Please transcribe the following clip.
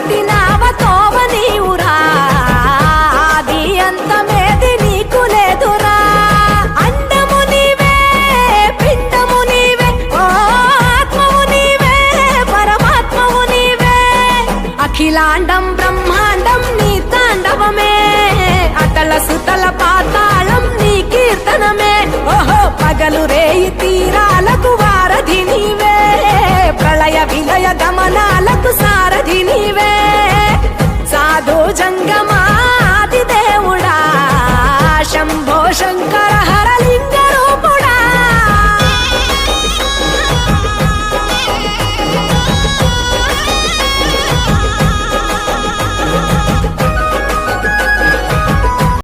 దాటినావ తోవ నీవురా ఆది అంతమేది నీకు లేదురా అండము నీవే పిండము నీవే ఓ ఆత్మవు నీవే పరమాత్మవు నీవే అఖిలాండం బ్రహ్మాండం నీ తాండవమే అతల సుతల పాతాళం నీ కీర్తనమే ఓహో పగలు రేయి తీరాలకు వారధి నీవే ప్రళయ విలయ గమనాలకు సారథి నీవే సాధు జంగా